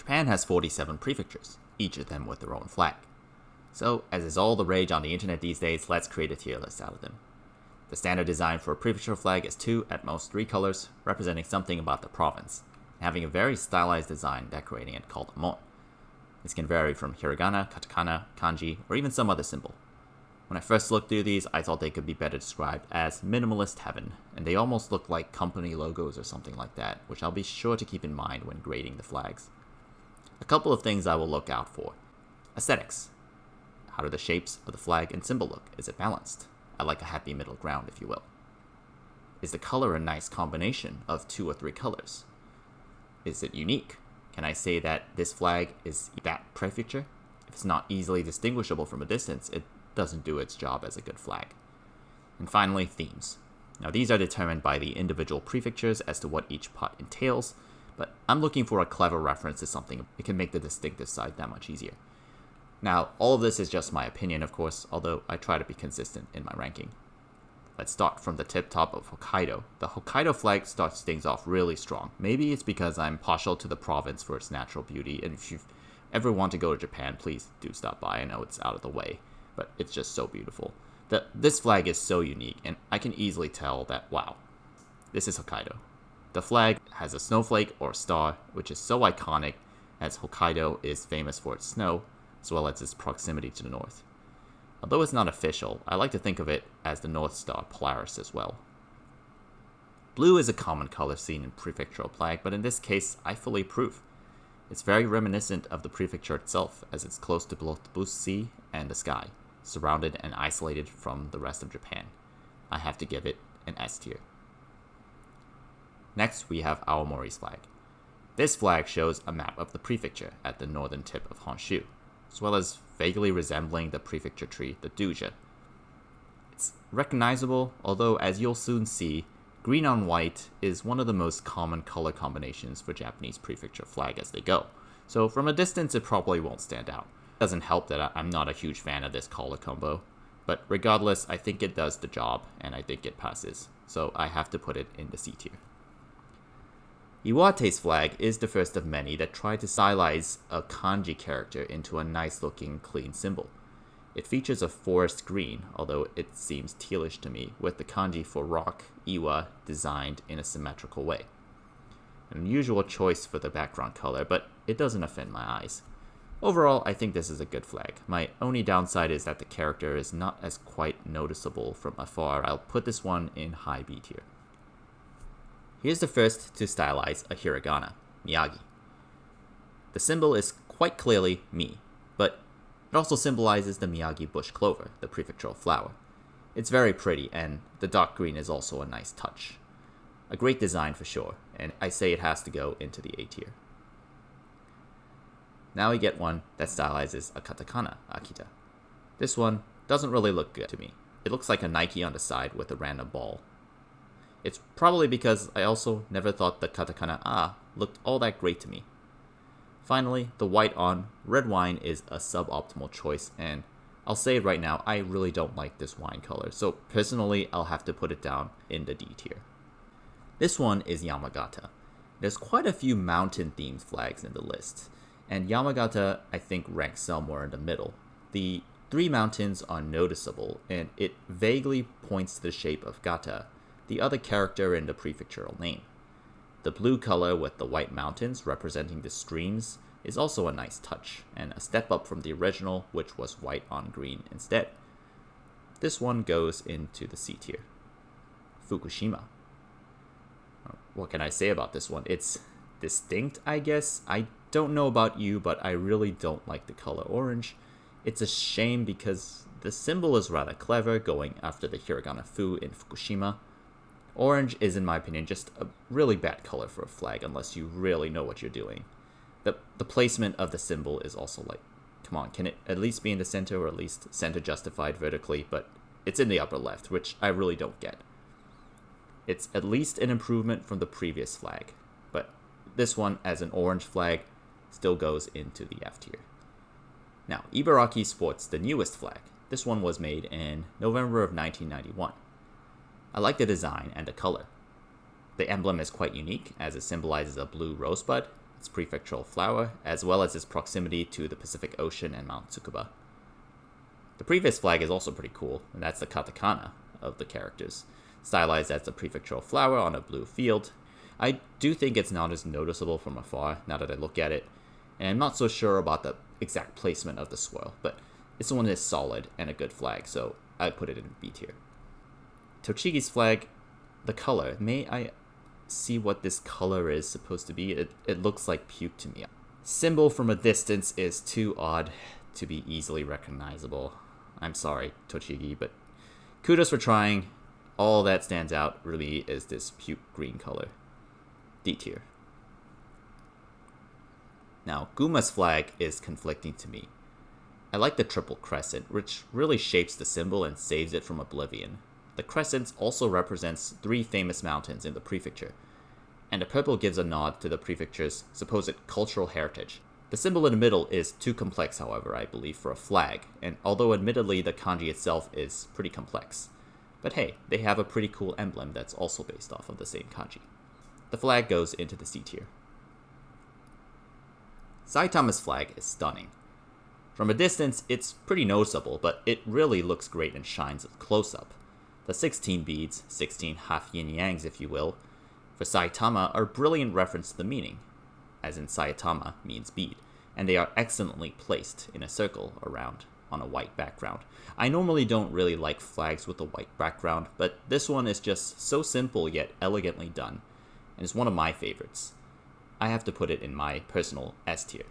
Japan has 47 prefectures, each of them with their own flag. So, as is all the rage on the internet these days, let's create a tier list out of them. The standard design for a prefectural flag is 2, at most 3 colors, representing something about the province, and having a very stylized design decorating it called a mon. This can vary from hiragana, katakana, kanji, or even some other symbol. When I first looked through these, I thought they could be better described as minimalist heaven, and they almost look like company logos or something like that, which I'll be sure to keep in mind when grading the flags. A couple of things I will look out for. Aesthetics. How do the shapes of the flag and symbol look? Is it balanced? I like a happy middle ground, if you will. Is the color a nice combination of 2 or 3 colors? Is it unique? Can I say that this flag is that prefecture? If it's not easily distinguishable from a distance, it doesn't do its job as a good flag. And finally, themes. Now these are determined by the individual prefectures as to what each pot entails, but I'm looking for a clever reference to something that can make the distinctive side that much easier. Now, all of this is just my opinion, of course, although I try to be consistent in my ranking. Let's start from the tip top of Hokkaido. The Hokkaido flag starts things off really strong. Maybe it's because I'm partial to the province for its natural beauty, and if you ever want to go to Japan, please do stop by. I know it's out of the way, but it's just so beautiful. This flag is so unique, and I can easily tell that, wow, this is Hokkaido. The flag has a snowflake or star, which is so iconic, as Hokkaido is famous for its snow, as well as its proximity to the north. Although it's not official, I like to think of it as the North Star Polaris as well. Blue is a common color seen in prefectural flag, but in this case, I fully approve. It's very reminiscent of the prefecture itself, as it's close to both the blue sea and the sky, surrounded and isolated from the rest of Japan. I have to give it an S tier. Next, we have Aomori's flag. This flag shows a map of the prefecture at the northern tip of Honshu, as well as vaguely resembling the prefecture tree, the Duja. It's recognizable, although as you'll soon see, green on white is one of the most common color combinations for Japanese prefecture flag as they go, so from a distance it probably won't stand out. It doesn't help that I'm not a huge fan of this color combo, but regardless, I think it does the job, and I think it passes, so I have to put it in the C tier. Iwate's flag is the first of many that try to stylize a kanji character into a nice-looking, clean symbol. It features a forest green, although it seems tealish to me, with the kanji for rock, Iwa, designed in a symmetrical way. An unusual choice for the background color, but it doesn't offend my eyes. Overall, I think this is a good flag. My only downside is that the character is not as quite noticeable from afar. I'll put this one in high B tier. Here's the first to stylize a hiragana, Miyagi. The symbol is quite clearly Mi, but it also symbolizes the Miyagi bush clover, the prefectural flower. It's very pretty, and the dark green is also a nice touch. A great design for sure, and I say it has to go into the A tier. Now we get one that stylizes a katakana, Akita. This one doesn't really look good to me. It looks like a Nike on the side with a random ball. It's probably because I also never thought the katakana A looked all that great to me. Finally, the white on red wine is a suboptimal choice, and I'll say it right now, I really don't like this wine color, so personally I'll have to put it down in the D tier. This one is Yamagata. There's quite a few mountain-themed flags in the list, and Yamagata I think ranks somewhere in the middle. The 3 mountains are noticeable, and it vaguely points to the shape of Gata, the other character in the prefectural name. The blue color with the white mountains representing the streams is also a nice touch, and a step up from the original, which was white on green instead. This one goes into the C tier. Fukushima. What can I say about this one? It's distinct, I guess. I don't know about you, but I really don't like the color orange. It's a shame because the symbol is rather clever, going after the hiragana fu in Fukushima. Orange is, in my opinion, just a really bad color for a flag unless you really know what you're doing. The placement of the symbol is also like, come on, can it at least be in the center, or at least center justified vertically, but it's in the upper left, which I really don't get. It's at least an improvement from the previous flag, but this one as an orange flag still goes into the F tier. Now, Ibaraki sports the newest flag. This one was made in November of 1991. I like the design and the color. The emblem is quite unique, as it symbolizes a blue rosebud. its prefectural flower, as well as its proximity to the Pacific Ocean and Mount Tsukuba. The previous flag is also pretty cool, and that's the katakana of the characters, stylized as the prefectural flower on a blue field. I do think it's not as noticeable from afar now that I look at it, and I'm not so sure about the exact placement of the swirl, but this one is solid and a good flag, so I'd put it in B tier. Tochigi's flag, the color. May I see what this color is supposed to be? It looks like puke to me. Symbol from a distance is too odd to be easily recognizable. I'm sorry, Tochigi, but kudos for trying. All that stands out really is this puke green color. D tier. Now, Guma's flag is conflicting to me. I like the triple crescent, which really shapes the symbol and saves it from oblivion. The crescent also represents 3 famous mountains in the prefecture, and the purple gives a nod to the prefecture's supposed cultural heritage. The symbol in the middle is too complex, however, I believe, for a flag, and although admittedly the kanji itself is pretty complex. But hey, they have a pretty cool emblem that's also based off of the same kanji. The flag goes into the C tier. Saitama's flag is stunning. From a distance, it's pretty noticeable, but it really looks great and shines close up. The 16 beads, 16 half yin-yangs if you will, for Saitama are brilliant reference to the meaning, as in Saitama means bead, and they are excellently placed in a circle around on a white background. I normally don't really like flags with a white background, but this one is just so simple yet elegantly done, and is one of my favorites. I have to put it in my personal S tier.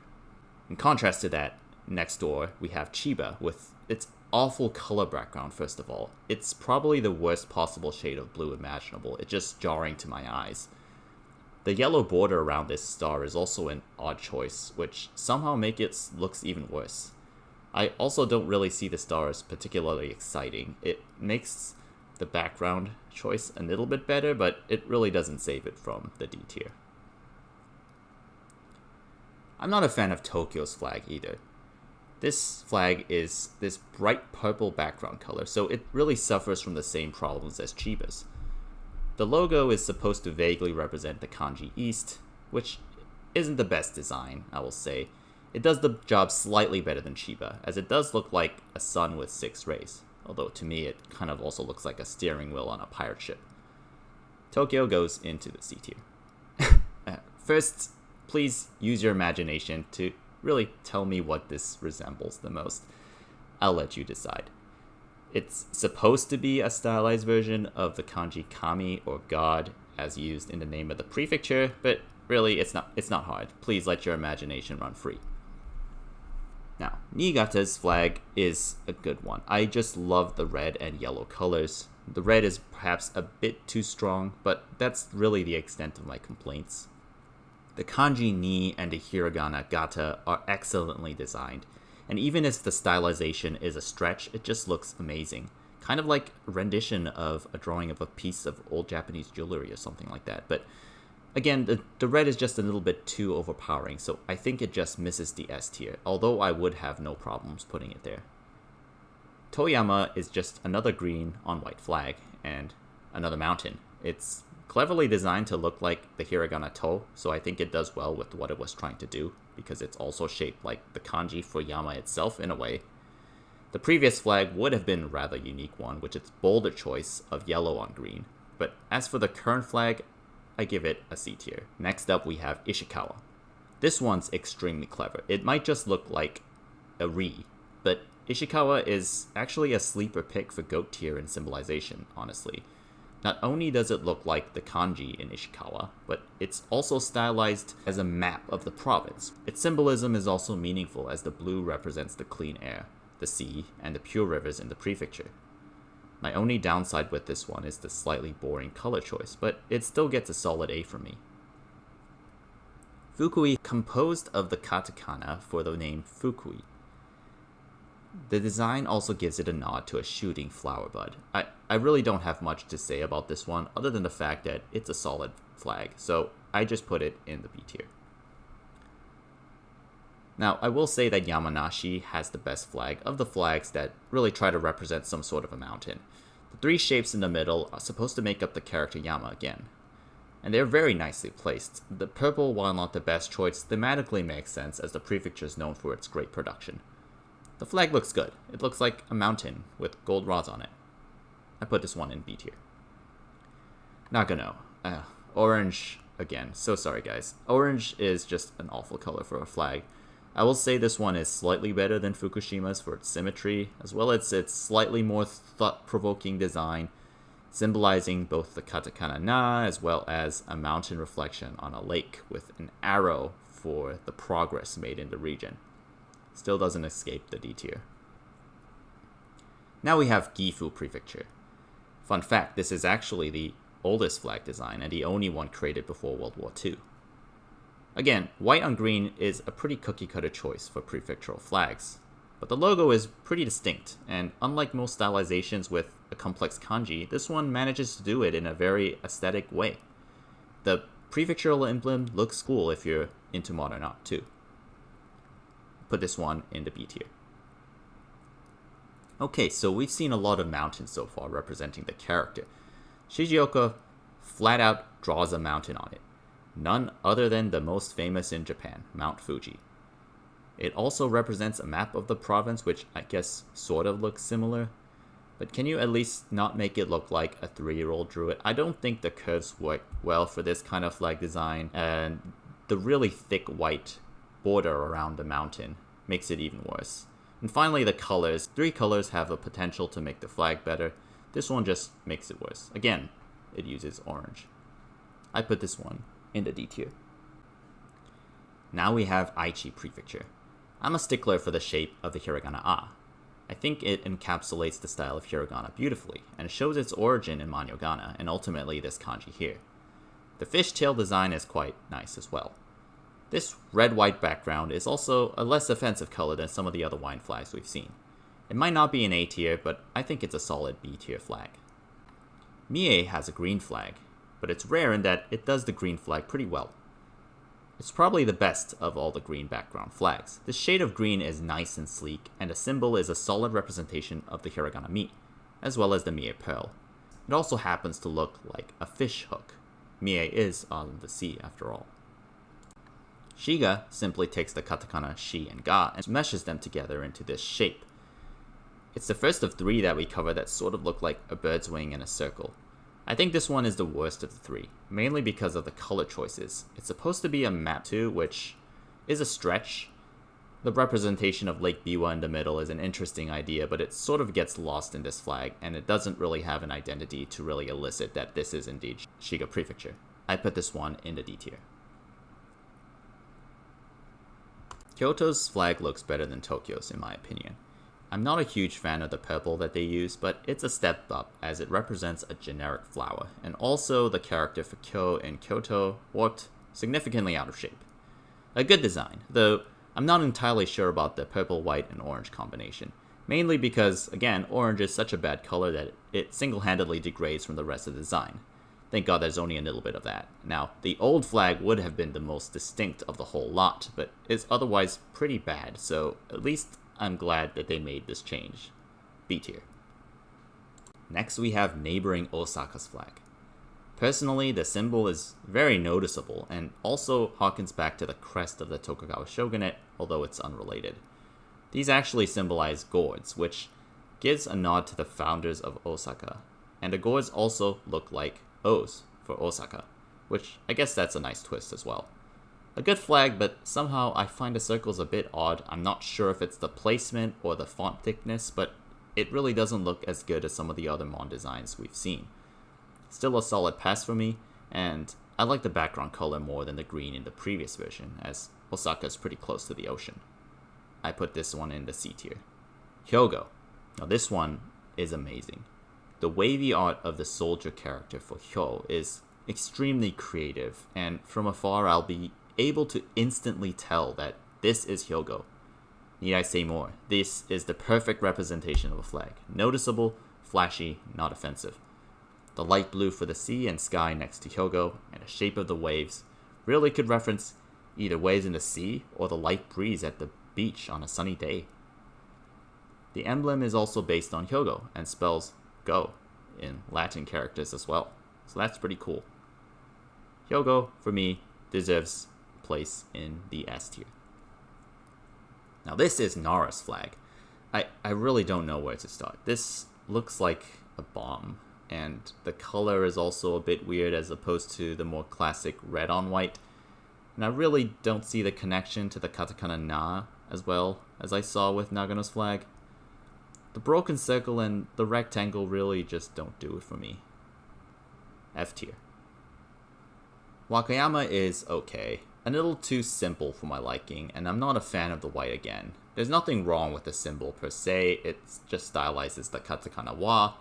In contrast to that, next door we have Chiba with its awful color background. First of all, it's probably the worst possible shade of blue imaginable. It's just jarring to my eyes. The yellow border around this star is also an odd choice, which somehow makes it looks even worse. I also don't really see the star as particularly exciting. It makes the background choice a little bit better, but it really doesn't save it from the D tier. I'm not a fan of Tokyo's flag either. This flag is this bright purple background color, so it really suffers from the same problems as Chiba's. The logo is supposed to vaguely represent the kanji East, which isn't the best design, I will say. It does the job slightly better than Chiba, as it does look like a sun with 6 rays, although to me it kind of also looks like a steering wheel on a pirate ship. Tokyo goes into the C tier. First, please use your imagination to really tell me what this resembles the most. I'll let you decide. It's supposed to be a stylized version of the kanji kami or god as used in the name of the prefecture, but really it's not hard. Please let your imagination run free. Now, Niigata's flag is a good one. I just love the red and yellow colors. The red is perhaps a bit too strong, but that's really the extent of my complaints. The kanji ni and the hiragana gata are excellently designed, and even if the stylization is a stretch, it just looks amazing. Kind of like a rendition of a drawing of a piece of old Japanese jewelry or something like that. But again, the red is just a little bit too overpowering, so I think it just misses the S tier, although I would have no problems putting it there. Toyama is just another green on white flag, and another mountain. It's cleverly designed to look like the hiragana to, so I think it does well with what it was trying to do, because it's also shaped like the kanji for Yama itself in a way. The previous flag would have been a rather unique one, with its bolder choice of yellow on green, but as for the current flag, I give it a C tier. Next up we have Ishikawa. This one's extremely clever. It might just look like a Ri, but Ishikawa is actually a sleeper pick for GOAT tier in symbolization, honestly. Not only does it look like the kanji in Ishikawa, but it's also stylized as a map of the province. Its symbolism is also meaningful as the blue represents the clean air, the sea, and the pure rivers in the prefecture. My only downside with this one is the slightly boring color choice, but it still gets a solid A from me. Fukui, composed of the katakana for the name Fukui. The design also gives it a nod to a shooting flower bud. I really don't have much to say about this one, other than the fact that it's a solid flag, so I just put it in the B tier. Now, I will say that Yamanashi has the best flag of the flags that really try to represent some sort of a mountain. The 3 shapes in the middle are supposed to make up the character Yama again. and they're very nicely placed. The purple, while not the best choice, thematically makes sense as the prefecture is known for its great production. The flag looks good. It looks like a mountain with gold rods on it. I put this one in B tier. Nagano. Orange again. So sorry guys. Orange is just an awful color for a flag. I will say this one is slightly better than Fukushima's for its symmetry, as well as its slightly more thought-provoking design, symbolizing both the katakana na as well as a mountain reflection on a lake with an arrow for the progress made in the region. Still doesn't escape the D tier. Now we have Gifu Prefecture. Fun fact, this is actually the oldest flag design and the only one created before World War II. Again, white on green is a pretty cookie-cutter choice for prefectural flags, but the logo is pretty distinct, and unlike most stylizations with a complex kanji, this one manages to do it in a very aesthetic way. The prefectural emblem looks cool if you're into modern art too. Put this one in the B tier. Okay, so we've seen a lot of mountains so far representing the character. Shigeoka flat out draws a mountain on it. None other than the most famous in Japan, Mount Fuji. It also represents a map of the province, which I guess sort of looks similar. But can you at least not make it look like a 3-year-old drew it? I don't think the curves work well for this kind of flag design, and the really thick white border around the mountain makes it even worse. And finally, the colors. 3 colors have the potential to make the flag better. This one just makes it worse. Again, it uses orange. I put this one in the D tier. Now we have Aichi Prefecture. I'm a stickler for the shape of the hiragana A. I think it encapsulates the style of hiragana beautifully, and shows its origin in Manyogana, and ultimately this kanji here. The fishtail design is quite nice as well. This red-white background is also a less offensive color than some of the other wine flags we've seen. It might not be an A tier, but I think it's a solid B tier flag. Mie has a green flag, but it's rare in that it does the green flag pretty well. It's probably the best of all the green background flags. This shade of green is nice and sleek, and the symbol is a solid representation of the hiragana mi, as well as the Mie pearl. It also happens to look like a fish hook. Mie is on the sea after all. Shiga simply takes the katakana shi and ga and meshes them together into this shape. It's the first of 3 that we cover that sort of look like a bird's wing in a circle. I think this one is the worst of the 3, mainly because of the color choices. It's supposed to be a map too, which is a stretch. The representation of Lake Biwa in the middle is an interesting idea, but it sort of gets lost in this flag, and it doesn't really have an identity to really elicit that this is indeed Shiga Prefecture. I put this one in the D tier. Kyoto's flag looks better than Tokyo's in my opinion. I'm not a huge fan of the purple that they use, but it's a step up as it represents a generic flower, and also the character for Kyo in Kyoto warped significantly out of shape. A good design, though I'm not entirely sure about the purple, white, and orange combination, mainly because, again, orange is such a bad color that it single-handedly degrades from the rest of the design. Thank God there's only a little bit of that. Now, the old flag would have been the most distinct of the whole lot, but it's otherwise pretty bad, so at least I'm glad that they made this change. B tier. Next we have neighboring Osaka's flag. Personally, the symbol is very noticeable and also harkens back to the crest of the Tokugawa shogunate, although it's unrelated. These actually symbolize gourds, which gives a nod to the founders of Osaka, and the gourds also look like O's for Osaka, which I guess that's a nice twist as well. A good flag, but somehow I find the circles a bit odd. I'm not sure if it's the placement or the font thickness, but it really doesn't look as good as some of the other Mon designs we've seen. Still a solid pass for me, and I like the background color more than the green in the previous version, as Osaka is pretty close to the ocean. I put this one in the C tier. Hyogo. Now this one is amazing. The wavy art of the soldier character for Hyo is extremely creative, and from afar I'll be able to instantly tell that this is Hyogo. Need I say more? This is the perfect representation of a flag. Noticeable, flashy, not offensive. The light blue for the sea and sky next to Hyogo, and the shape of the waves, really could reference either waves in the sea or the light breeze at the beach on a sunny day. The emblem is also based on Hyogo and spells go in Latin characters as well, so that's pretty cool. Hyogo, for me, deserves place in the S tier. Now this is Nara's flag. I really don't know where to start. This looks like a bomb, and the color is also a bit weird as opposed to the more classic red on white. And I really don't see the connection to the katakana na as well as I saw with Nagano's flag. The broken circle and the rectangle really just don't do it for me. F tier. Wakayama is okay. A little too simple for my liking, and I'm not a fan of the white again. There's nothing wrong with the symbol per se, it just stylizes the katakana wa,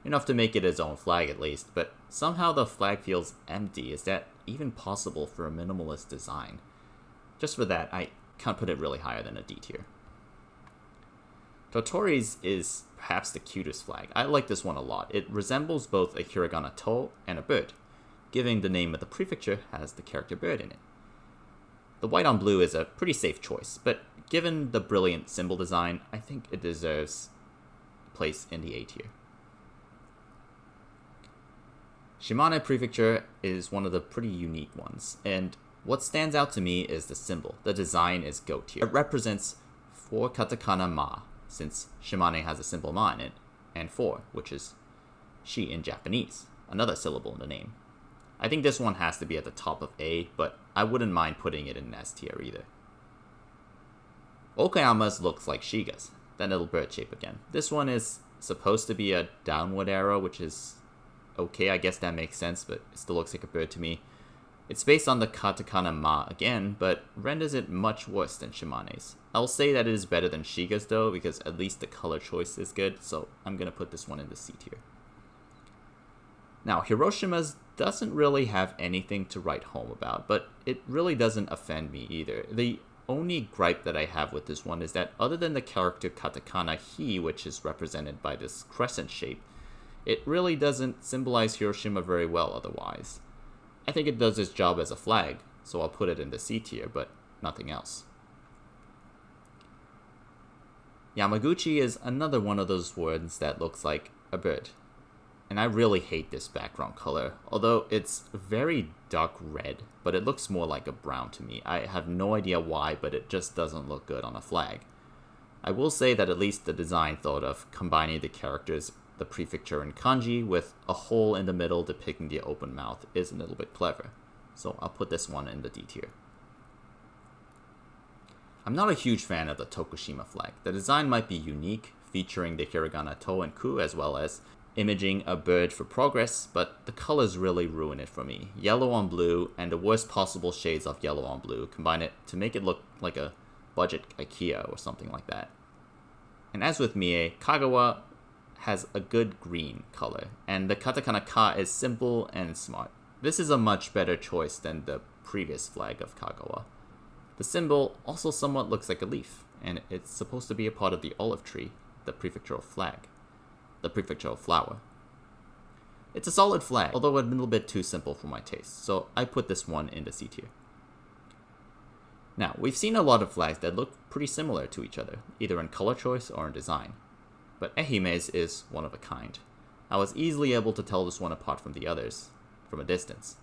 enough to make it its own flag at least, but somehow the flag feels empty. Is that even possible for a minimalist design? Just for that, I can't put it really higher than a D tier. Totori's is perhaps the cutest flag. I like this one a lot. It resembles both a hiragana to and a bird, giving the name of the prefecture has the character bird in it. The white on blue is a pretty safe choice, but given the brilliant symbol design, I think it deserves place in the A tier. Shimane Prefecture is one of the pretty unique ones, and what stands out to me is the symbol. The design is GO tier. It represents 4 katakana ma, since Shimane has a symbol ma in it, and 4, which is shi in Japanese, another syllable in the name. I think this one has to be at the top of A, but I wouldn't mind putting it in S tier either. Okayama's looks like Shiga's, that little bird shape again. This one is supposed to be a downward arrow, which is okay, I guess that makes sense, but it still looks like a bird to me. It's based on the katakana ma again, but renders it much worse than Shimane's. I'll say that it is better than Shiga's though, because at least the color choice is good, so I'm gonna put this one in the C tier. Now, Hiroshima's doesn't really have anything to write home about, but it really doesn't offend me either. The only gripe that I have with this one is that other than the character katakana hi, which is represented by this crescent shape, it really doesn't symbolize Hiroshima very well otherwise. I think it does its job as a flag, so I'll put it in the C tier, but nothing else. Yamaguchi is another one of those words that looks like a bird. And I really hate this background color, although it's very dark red, but it looks more like a brown to me. I have no idea why, but it just doesn't look good on a flag. I will say that at least the design thought of combining the characters, the prefecture and kanji, with a hole in the middle depicting the open mouth is a little bit clever. So I'll put this one in the D tier. I'm not a huge fan of the Tokushima flag. The design might be unique, featuring the hiragana to and ku as well as imaging a bird for progress, but the colors really ruin it for me. Yellow on blue and the worst possible shades of yellow on blue combine it to make it look like a budget IKEA or something like that. And as with Mie, Kagawa has a good green color, and the katakana ka is simple and smart. This is a much better choice than the previous flag of Kagawa. The symbol also somewhat looks like a leaf, and it's supposed to be a part of the olive tree, the prefectural flag. The prefectural flower. It's a solid flag, although a little bit too simple for my taste, so I put this one in the C tier. Now, we've seen a lot of flags that look pretty similar to each other, either in color choice or in design. But Ehime's is one of a kind. I was easily able to tell this one apart from the others, from a distance.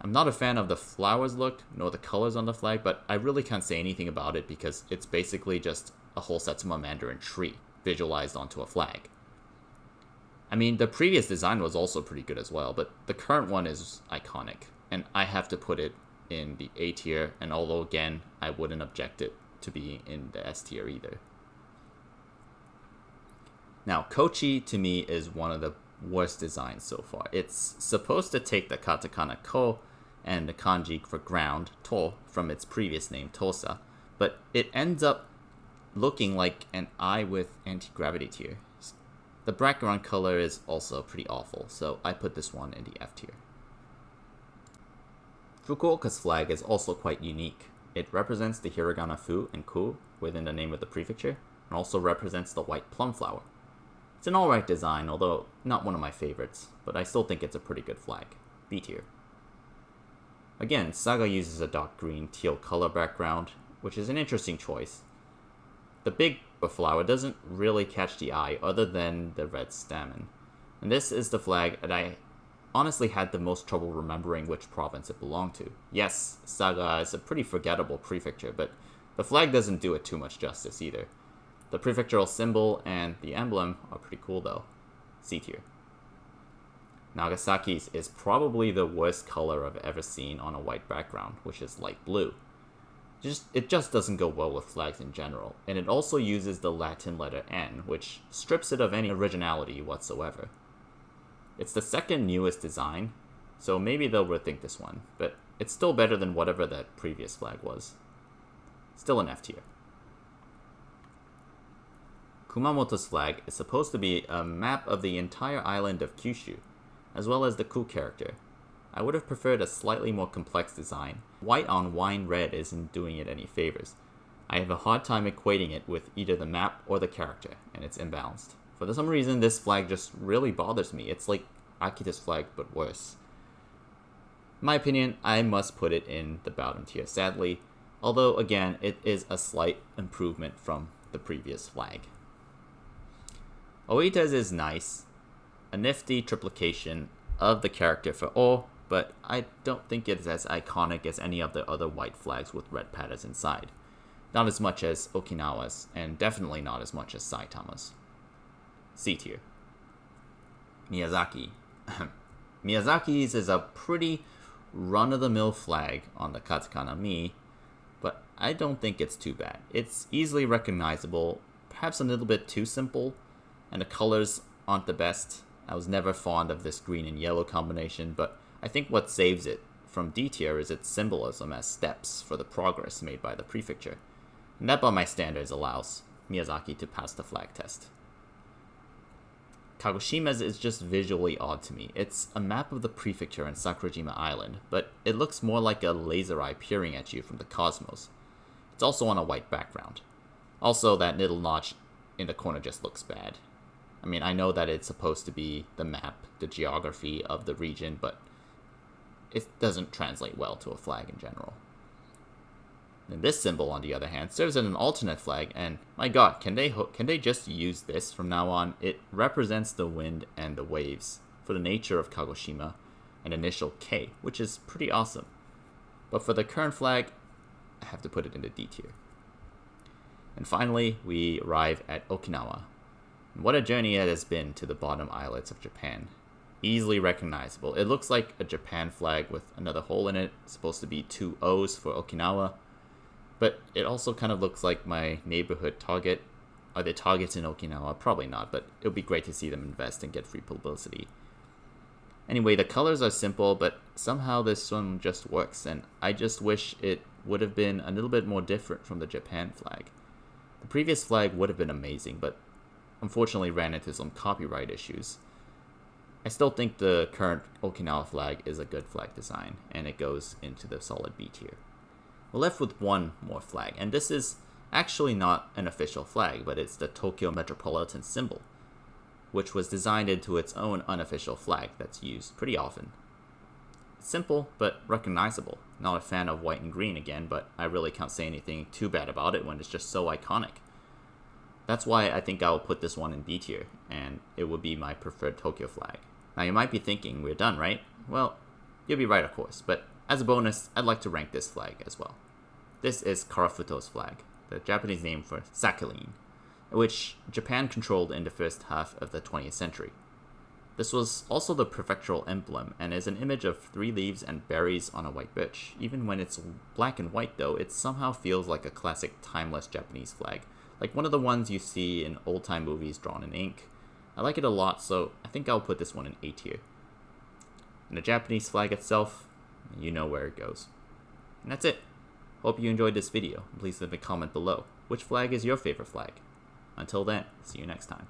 I'm not a fan of the flowers look, nor the colors on the flag, but I really can't say anything about it because it's basically just a whole Satsuma Mandarin tree visualized onto a flag. I mean, the previous design was also pretty good as well, but the current one is iconic, and I have to put it in the A tier, and although again, I wouldn't object it to be in the S tier either. Now, Kochi to me is one of the worst designs so far. It's supposed to take the katakana ko and the kanji for ground, to, from its previous name, tosa, but it ends up looking like an eye with anti-gravity tears. The background color is also pretty awful, so I put this one in the F tier. Fukuoka's flag is also quite unique. It represents the hiragana fu and ku within the name of the prefecture, and also represents the white plum flower. It's an alright design, although not one of my favorites, but I still think it's a pretty good flag. B tier. Again, Saga uses a dark green teal color background, which is an interesting choice. The big flower doesn't really catch the eye other than the red stamen. And this is the flag that I honestly had the most trouble remembering which province it belonged to. Yes, Saga is a pretty forgettable prefecture, but the flag doesn't do it too much justice either. The prefectural symbol and the emblem are pretty cool though. C tier. Nagasaki's is probably the worst color I've ever seen on a white background, which is light blue. It just doesn't go well with flags in general, and it also uses the Latin letter N, which strips it of any originality whatsoever. It's the second newest design, so maybe they'll rethink this one, but it's still better than whatever that previous flag was. Still an F tier. Kumamoto's flag is supposed to be a map of the entire island of Kyushu, as well as the Ku character. I would have preferred a slightly more complex design. White on wine red isn't doing it any favors. I have a hard time equating it with either the map or the character, and it's imbalanced. For some reason, this flag just really bothers me. It's like Akita's flag, but worse. In my opinion, I must put it in the bottom tier, sadly, although again, it is a slight improvement from the previous flag. Oita's is nice, a nifty triplication of the character for O, but I don't think it's as iconic as any of the other white flags with red patterns inside. Not as much as Okinawa's, and definitely not as much as Saitama's. C tier. Miyazaki. Miyazaki's is a pretty run-of-the-mill flag on the katakana Mi, but I don't think it's too bad. It's easily recognizable, perhaps a little bit too simple, and the colors aren't the best. I was never fond of this green and yellow combination, but I think what saves it from D tier is its symbolism as steps for the progress made by the prefecture. And that by my standards allows Miyazaki to pass the flag test. Kagoshima's is just visually odd to me. It's a map of the prefecture in Sakurajima Island, but it looks more like a laser eye peering at you from the cosmos. It's also on a white background. Also, that little notch in the corner just looks bad. I mean, I know that it's supposed to be the map, the geography of the region, but it doesn't translate well to a flag in general. And this symbol, on the other hand, serves as an alternate flag, and my god, can they just use this from now on? It represents the wind and the waves for the nature of Kagoshima, an initial K, which is pretty awesome. But for the current flag, I have to put it in the D tier. And finally, we arrive at Okinawa. What a journey it has been to the bottom islets of Japan. Easily recognizable. It looks like a Japan flag with another hole in it. It's supposed to be 2 O's for Okinawa. But it also kind of looks like my neighborhood Target. Are there Targets in Okinawa? Probably not, but it would be great to see them invest and get free publicity. Anyway, the colors are simple, but somehow this one just works, and I just wish it would have been a little bit more different from the Japan flag. The previous flag would have been amazing, but unfortunately ran into some copyright issues. I still think the current Okinawa flag is a good flag design, and it goes into the solid B tier. We're left with one more flag, and this is actually not an official flag, but it's the Tokyo Metropolitan symbol, which was designed into its own unofficial flag that's used pretty often. It's simple, but recognizable. Not a fan of white and green again, but I really can't say anything too bad about it when it's just so iconic. That's why I think I will put this one in B tier, and it would be my preferred Tokyo flag. Now you might be thinking, we're done, right? Well, you'll be right of course, but as a bonus, I'd like to rank this flag as well. This is Karafuto's flag, the Japanese name for Sakhalin, which Japan controlled in the first half of the 20th century. This was also the prefectural emblem, and is an image of 3 leaves and berries on a white birch. Even when it's black and white though, it somehow feels like a classic timeless Japanese flag, like one of the ones you see in old-time movies drawn in ink. I like it a lot, so I think I'll put this one in A tier. And the Japanese flag itself, you know where it goes. And that's it. Hope you enjoyed this video. Please leave a comment below. Which flag is your favorite flag? Until then, see you next time.